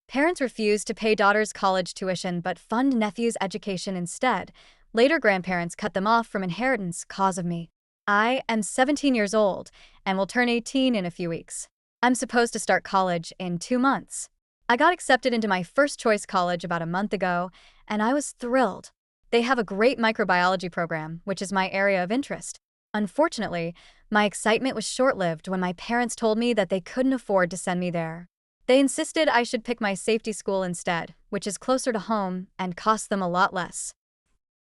Parents refused to pay daughter's college tuition but fund nephew's education instead. Later, grandparents cut them off from inheritance cause of me. I am 17 years old and will turn 18 in a few weeks. I'm supposed to start college in 2 months. I got accepted into my first choice college about a month ago, and I was thrilled. They have a great microbiology program, which is my area of interest. Unfortunately, my excitement was short-lived when my parents told me that they couldn't afford to send me there. They insisted I should pick my safety school instead, which is closer to home and costs them a lot less.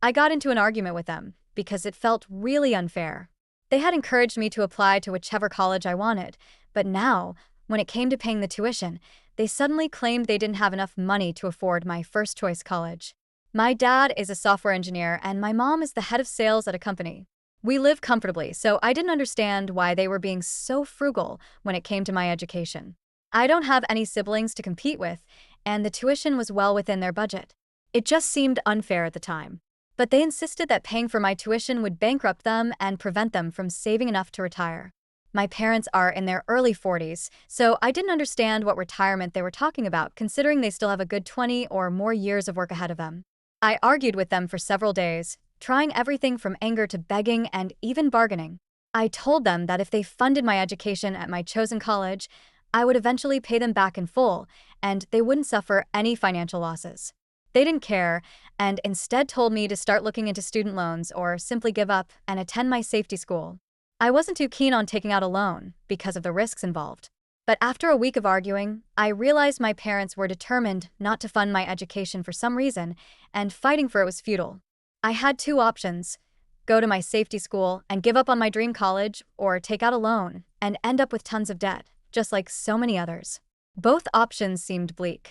I got into an argument with them because it felt really unfair. They had encouraged me to apply to whichever college I wanted, but now, when it came to paying the tuition, they suddenly claimed they didn't have enough money to afford my first choice college. My dad is a software engineer and my mom is the head of sales at a company. We live comfortably, so I didn't understand why they were being so frugal when it came to my education. I don't have any siblings to compete with, and the tuition was well within their budget. It just seemed unfair at the time. But they insisted that paying for my tuition would bankrupt them and prevent them from saving enough to retire. My parents are in their early 40s, so I didn't understand what retirement they were talking about, considering they still have a good 20 or more years of work ahead of them. I argued with them for several days, trying everything from anger to begging and even bargaining. I told them that if they funded my education at my chosen college, I would eventually pay them back in full, and they wouldn't suffer any financial losses. They didn't care, and instead told me to start looking into student loans or simply give up and attend my safety school. I wasn't too keen on taking out a loan because of the risks involved. But after a week of arguing, I realized my parents were determined not to fund my education for some reason, and fighting for it was futile. I had 2 options: go to my safety school and give up on my dream college, or take out a loan and end up with tons of debt, just like so many others. Both options seemed bleak.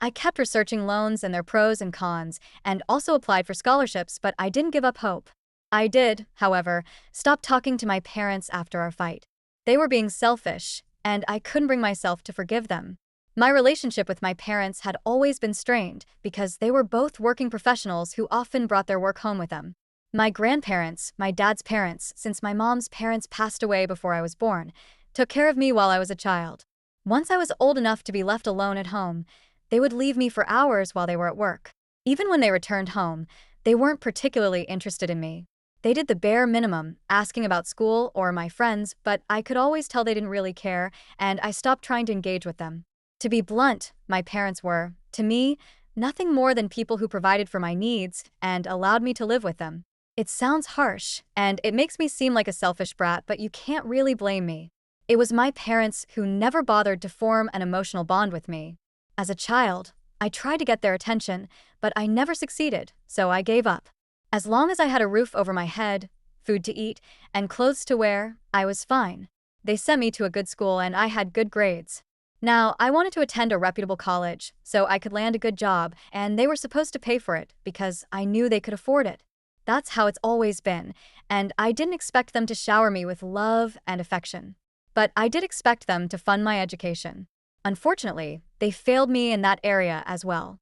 I kept researching loans and their pros and cons, and also applied for scholarships, but I didn't give up hope. I did, however, stop talking to my parents after our fight. They were being selfish, and I couldn't bring myself to forgive them. My relationship with my parents had always been strained because they were both working professionals who often brought their work home with them. My grandparents, my dad's parents, since my mom's parents passed away before I was born, took care of me while I was a child. Once I was old enough to be left alone at home, they would leave me for hours while they were at work. Even when they returned home, they weren't particularly interested in me. They did the bare minimum, asking about school or my friends, but I could always tell they didn't really care, and I stopped trying to engage with them. To be blunt, my parents were, to me, nothing more than people who provided for my needs and allowed me to live with them. It sounds harsh, and it makes me seem like a selfish brat, but you can't really blame me. It was my parents who never bothered to form an emotional bond with me. As a child, I tried to get their attention, but I never succeeded, so I gave up. As long as I had a roof over my head, food to eat, and clothes to wear, I was fine. They sent me to a good school and I had good grades. Now, I wanted to attend a reputable college so I could land a good job, and they were supposed to pay for it because I knew they could afford it. That's how it's always been, and I didn't expect them to shower me with love and affection. But I did expect them to fund my education. Unfortunately, they failed me in that area as well.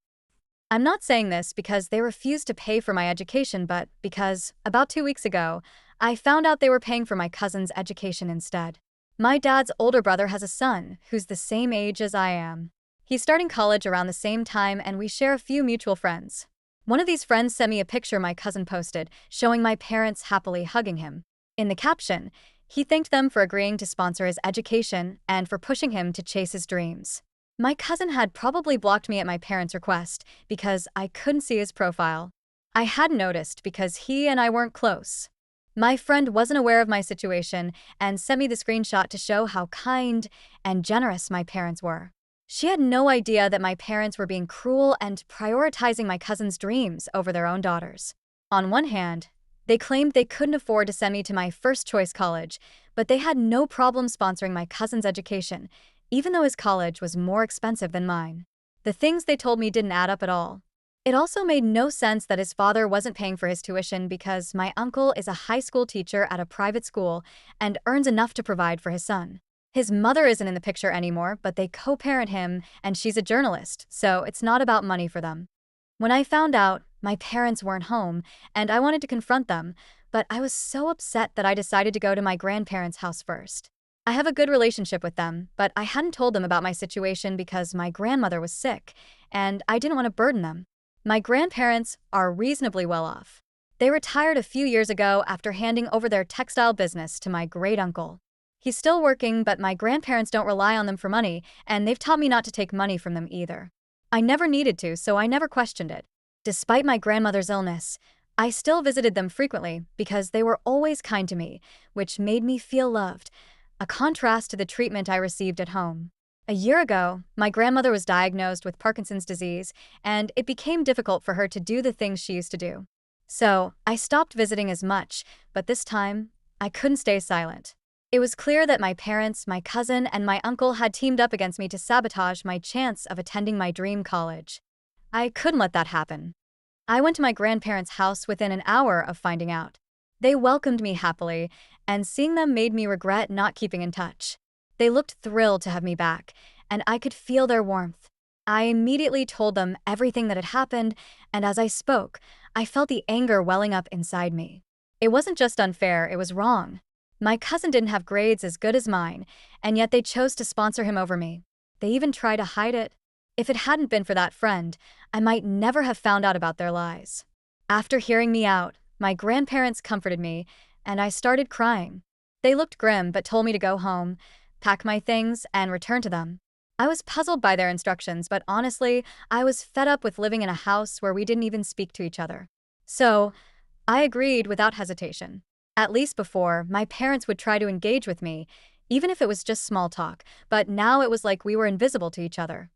I'm not saying this because they refused to pay for my education, but because, about 2 weeks ago, I found out they were paying for my cousin's education instead. My dad's older brother has a son who's the same age as I am. He's starting college around the same time, and we share a few mutual friends. One of these friends sent me a picture my cousin posted showing my parents happily hugging him. In the caption, he thanked them for agreeing to sponsor his education and for pushing him to chase his dreams. My cousin had probably blocked me at my parents' request because I couldn't see his profile. I hadn't noticed because he and I weren't close. My friend wasn't aware of my situation and sent me the screenshot to show how kind and generous my parents were. She had no idea that my parents were being cruel and prioritizing my cousin's dreams over their own daughters. On one hand, they claimed they couldn't afford to send me to my first choice college, but they had no problem sponsoring my cousin's education, even though his college was more expensive than mine. The things they told me didn't add up at all. It also made no sense that his father wasn't paying for his tuition because my uncle is a high school teacher at a private school and earns enough to provide for his son. His mother isn't in the picture anymore, but they co-parent him and she's a journalist, so it's not about money for them. When I found out, my parents weren't home and I wanted to confront them, but I was so upset that I decided to go to my grandparents' house first. I have a good relationship with them, but I hadn't told them about my situation because my grandmother was sick, and I didn't want to burden them. My grandparents are reasonably well off. They retired a few years ago after handing over their textile business to my great-uncle. He's still working, but my grandparents don't rely on them for money, and they've taught me not to take money from them either. I never needed to, so I never questioned it. Despite my grandmother's illness, I still visited them frequently because they were always kind to me, which made me feel loved, a contrast to the treatment I received at home. A year ago, my grandmother was diagnosed with Parkinson's disease, and it became difficult for her to do the things she used to do. So, I stopped visiting as much, but this time, I couldn't stay silent. It was clear that my parents, my cousin, and my uncle had teamed up against me to sabotage my chance of attending my dream college. I couldn't let that happen. I went to my grandparents' house within an hour of finding out. They welcomed me happily, and seeing them made me regret not keeping in touch. They looked thrilled to have me back, and I could feel their warmth. I immediately told them everything that had happened, and as I spoke, I felt the anger welling up inside me. It wasn't just unfair, it was wrong. My cousin didn't have grades as good as mine, and yet they chose to sponsor him over me. They even tried to hide it. If it hadn't been for that friend, I might never have found out about their lies. After hearing me out, my grandparents comforted me, and I started crying. They looked grim but told me to go home, pack my things, and return to them. I was puzzled by their instructions, but honestly, I was fed up with living in a house where we didn't even speak to each other. So, I agreed without hesitation. At least before, my parents would try to engage with me, even if it was just small talk, but now it was like we were invisible to each other.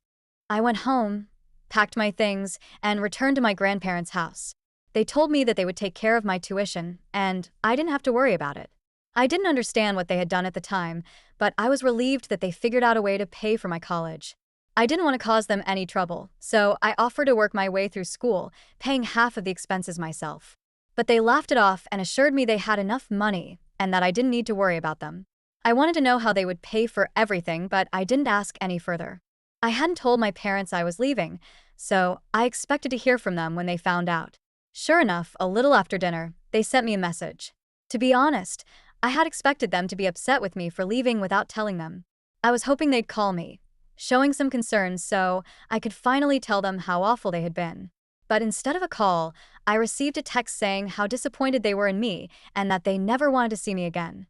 I went home, packed my things, and returned to my grandparents' house. They told me that they would take care of my tuition, and I didn't have to worry about it. I didn't understand what they had done at the time, but I was relieved that they figured out a way to pay for my college. I didn't want to cause them any trouble, so I offered to work my way through school, paying half of the expenses myself. But they laughed it off and assured me they had enough money and that I didn't need to worry about them. I wanted to know how they would pay for everything, but I didn't ask any further. I hadn't told my parents I was leaving, so I expected to hear from them when they found out. Sure enough, a little after dinner, they sent me a message. To be honest, I had expected them to be upset with me for leaving without telling them. I was hoping they'd call me, showing some concern so I could finally tell them how awful they had been. But instead of a call, I received a text saying how disappointed they were in me and that they never wanted to see me again.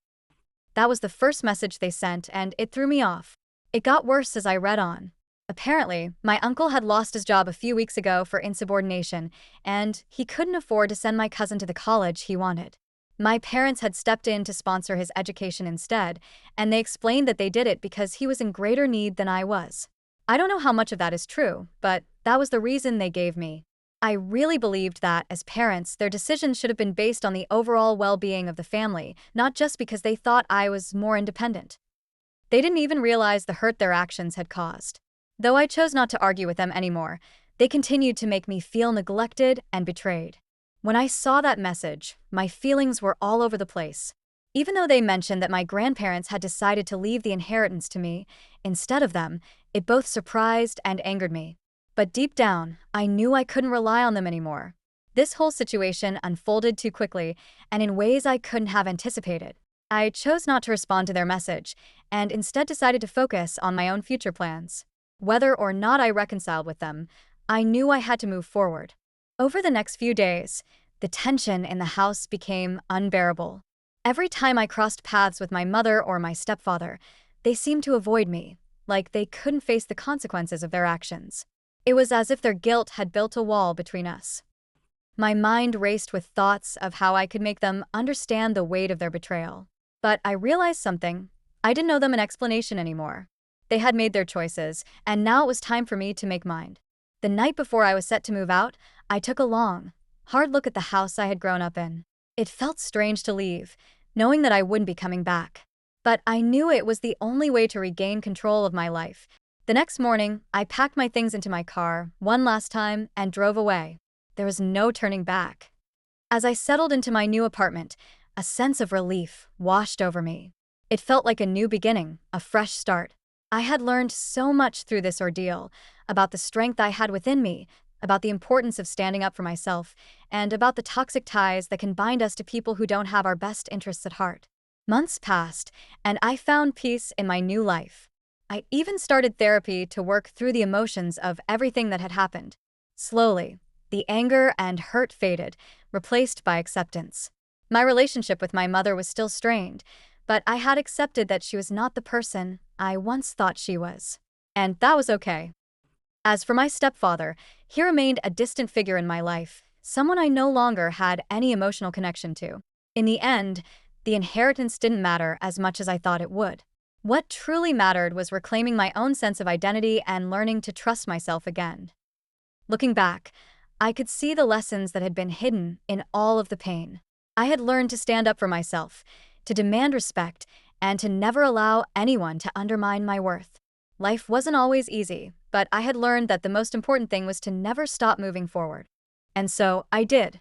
That was the first message they sent, and it threw me off. It got worse as I read on. Apparently, my uncle had lost his job a few weeks ago for insubordination, and he couldn't afford to send my cousin to the college he wanted. My parents had stepped in to sponsor his education instead, and they explained that they did it because he was in greater need than I was. I don't know how much of that is true, but that was the reason they gave me. I really believed that, as parents, their decisions should have been based on the overall well-being of the family, not just because they thought I was more independent. They didn't even realize the hurt their actions had caused. Though I chose not to argue with them anymore, they continued to make me feel neglected and betrayed. When I saw that message, my feelings were all over the place. Even though they mentioned that my grandparents had decided to leave the inheritance to me instead of them, it both surprised and angered me. But deep down, I knew I couldn't rely on them anymore. This whole situation unfolded too quickly and in ways I couldn't have anticipated. I chose not to respond to their message and instead decided to focus on my own future plans. Whether or not I reconciled with them, I knew I had to move forward. Over the next few days, the tension in the house became unbearable. Every time I crossed paths with my mother or my stepfather, they seemed to avoid me, like they couldn't face the consequences of their actions. It was as if their guilt had built a wall between us. My mind raced with thoughts of how I could make them understand the weight of their betrayal. But I realized something. I didn't owe them an explanation anymore. They had made their choices, and now it was time for me to make mine. The night before I was set to move out, I took a long, hard look at the house I had grown up in. It felt strange to leave, knowing that I wouldn't be coming back. But I knew it was the only way to regain control of my life. The next morning, I packed my things into my car one last time and drove away. There was no turning back. As I settled into my new apartment, a sense of relief washed over me. It felt like a new beginning, a fresh start. I had learned so much through this ordeal, about the strength I had within me, about the importance of standing up for myself, and about the toxic ties that can bind us to people who don't have our best interests at heart. Months passed, and I found peace in my new life. I even started therapy to work through the emotions of everything that had happened. Slowly, the anger and hurt faded, replaced by acceptance. My relationship with my mother was still strained, but I had accepted that she was not the person I once thought she was. And that was okay. As for my stepfather, he remained a distant figure in my life, someone I no longer had any emotional connection to. In the end, the inheritance didn't matter as much as I thought it would. What truly mattered was reclaiming my own sense of identity and learning to trust myself again. Looking back, I could see the lessons that had been hidden in all of the pain. I had learned to stand up for myself, to demand respect, and to never allow anyone to undermine my worth. Life wasn't always easy, but I had learned that the most important thing was to never stop moving forward. And so I did.